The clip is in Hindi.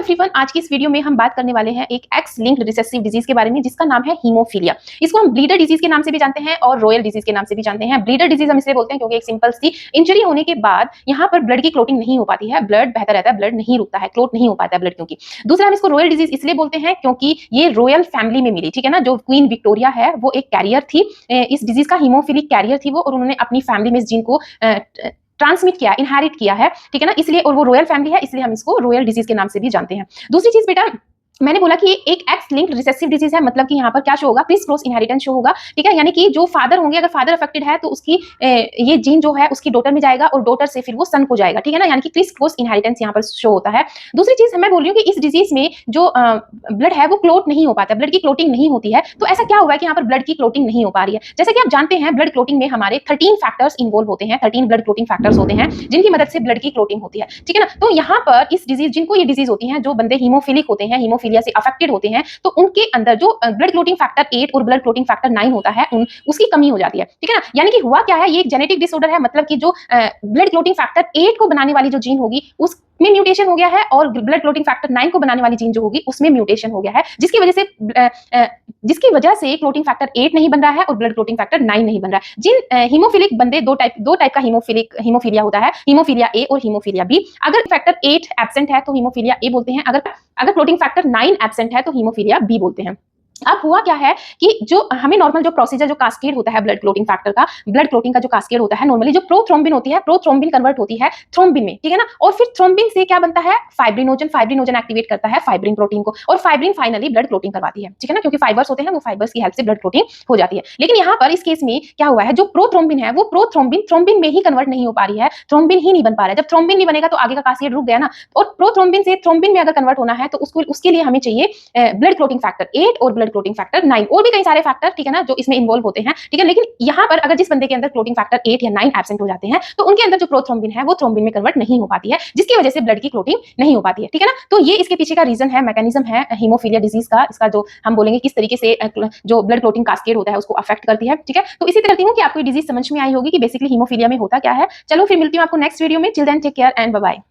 एवरीवन, आज की इस वीडियो में हम बात करने वाले हैं एक एक्स लिंक्ड रिसेसिव डिजीज के बारे में जिसका नाम है हीमोफीलिया। इसको हम ब्लीडर डिजीज के नाम से भी जानते हैं और रॉयल डिजीज के नाम से भी जानते हैं। ब्लीडर डिजीज हम इसलिए बोलते हैं क्योंकि एक सिंपल सी इंजरी होने के बाद यहाँ पर ब्लड की क्लोटिंग नहीं हो पाती है, ब्लड बहता रहता है, ब्लड नहीं रुकता है, क्लोट नहीं हो पाता है ब्लड। क्योंकि दूसरा हम इसको रॉयल डिजीज इसलिए बोलते हैं क्योंकि ये रॉयल फैमिली में मिली, ठीक है ना। जो क्वीन विक्टोरिया है वो एक कैरियर थी, इस डिजीज का हीमोफिलिक कैरियर थी वो, और उन्होंने अपनी फैमिली में इस जीन को ट्रांसमिट किया, इनहेरिट किया है, ठीक है ना। इसलिए, और वो रॉयल फैमिली है इसलिए हम इसको रॉयल डिजीज के नाम से भी जानते हैं। दूसरी चीज बेटा, मैंने बोला कि एक एक्स लिंक्ड रिसेसिव डिजीज है, मतलब कि यहाँ पर क्या शो होगा, क्रिस क्रॉस इनहेरिटेंस शो होगा, ठीक है। यानी कि जो फादर होंगे, अगर फादर अफेक्टेड है तो उसकी ये जीन जो है उसकी डॉटर में जाएगा और डॉटर से फिर वो सन को जाएगा, ठीक है ना। यानी कि क्रिस क्रॉस इनहेरिटेंस यहाँ पर शो होता है। दूसरी चीज मैं बोल रही हूँ कि इस डिजीज में जो ब्लड है वो क्लोट नहीं हो पाता, ब्लड की क्लोटिंग नहीं होती है। तो ऐसा क्या हुआ है कि यहाँ पर ब्लड की क्लोटिंग नहीं हो पा रही है। जैसे कि आप जानते हैं ब्लड क्लोटिंग में हमारे 13 फैक्टर्स इन्वॉल्व होते हैं, 13 ब्लड क्लोटिंग फैक्टर्स होते हैं जिनकी मदद से ब्लड की क्लोटिंग होती है, ठीक है ना। तो यहाँ पर इस डिजीज, जिनको ये डिजीज होती है, जो बंदे हीमोफिलिक होते हैं, हीमोफीलिया से अफेक्टेड होते हैं, तो उनके अंदर जो ब्लड क्लोटिंग फैक्टर 8 और ब्लड क्लोटिंग फैक्टर 9 होता है, उसकी कमी हो जाती है, ठीक है ना। यानी कि हुआ क्या है, ये एक जेनेटिक डिसऑर्डर है, मतलब कि जो ब्लड क्लोटिंग फैक्टर 8 को बनाने वाली जो जीन होगी उसमें म्यूटेशन हो गया है, और ब्लड क्लोटिंग फैक्टर 9 को बनाने वाली जीन जो होगी उसमें म्यूटेशन हो गया है, जिसकी वजह से क्लोटिंग फैक्टर 8 नहीं बन रहा है और ब्लड क्लोटिंग फैक्टर 9 नहीं बन रहा है। जिन हीमोफिलिक बंदे, दो टाइप का हीमोफीलिया होता है, हीमोफीलिया ए और हीमोफीलिया बी। अगर फैक्टर 8 एब्सेंट है तो हीमोफीलिया ए बोलते हैं, अगर क्लोटिंग फैक्टर 9 एब्सेंट है तो हीमोफीलिया बी बोलते हैं। अब हुआ क्या है कि जो हमें नॉर्मल जो प्रोसीजर, जो कास्केड होता है ब्लड क्लोटिंग फैक्टर का, ब्लड क्लोटिंग का जो कास्केड होता है, नॉर्मली जो प्रोथ्रोम्बिन होती है, प्रोथ्रोम्बिन कन्वर्ट होती है थ्रोम्बिन में, ठीक है ना। और फिर थ्रोम्बिन से क्या बनता है, फाइब्रिनोजन एक्टिवेट करता है फाइब्रिन प्रोटीन को, और फाइब्रिन फाइनली ब्लड क्लोटिंग करवाती है, ठीक है ना। क्योंकि फाइबर्स होते हैं, वो फाइबर्स की हेल्प से ब्लड क्लोटिंग हो जाती है। लेकिन यहाँ पर इस केस में क्या हुआ है, जो प्रोथ्रोम्बिन है वो थ्रोम्बिन में ही कन्वर्ट नहीं हो पा रही है, थ्रोम्बिन ही नहीं बन पा रहा है। जब थ्रोम्बिन नहीं बनेगा तो आगे का कास्केड रुक गया ना। और प्रोथ्रोम्बिन से थ्रोम्बिन में अगर कन्वर्ट होना है तो उसके लिए हमें चाहिए ब्लड क्लोटिंग फैक्टर 8 और ब्लड क्लोटिंग फैक्टर 9 और भी कई सारे फैक्टर, ठीक है ना, जो इसमें इन्वॉल्व होते हैं, ठीक है। लेकिन यहाँ पर अगर जिस बंदे के अंदर क्लोटिंग फैक्टर 8 या 9 एब्सेंट हो जाते हैं तो उनके अंदर जो प्रोथ्रोम्बिन है वो थ्रोम्बिन में कन्वर्ट नहीं हो पाती है, जिसकी वजह से ब्लड की क्लोटिंग नहीं हो पाती है, ठीक है ना। तो ये इसके पीछे का रीजन है, मैकेनिज्म है हीमोफीलिया डिजीज का। इसका जो हम बोलेंगे किस तरीके से जो ब्लड क्लोटिंग कास्केड होता है उसको अफेक्ट करती है, ठीक है। तो इसी तरह हूँ कि आपको डिजीज समझ में आई होगी कि बेसिकली हीमोफीलिया में होता क्या है। चलो फिर मिलती हूँ आपको नेक्स्ट वीडियो में। Till then take care and bye bye.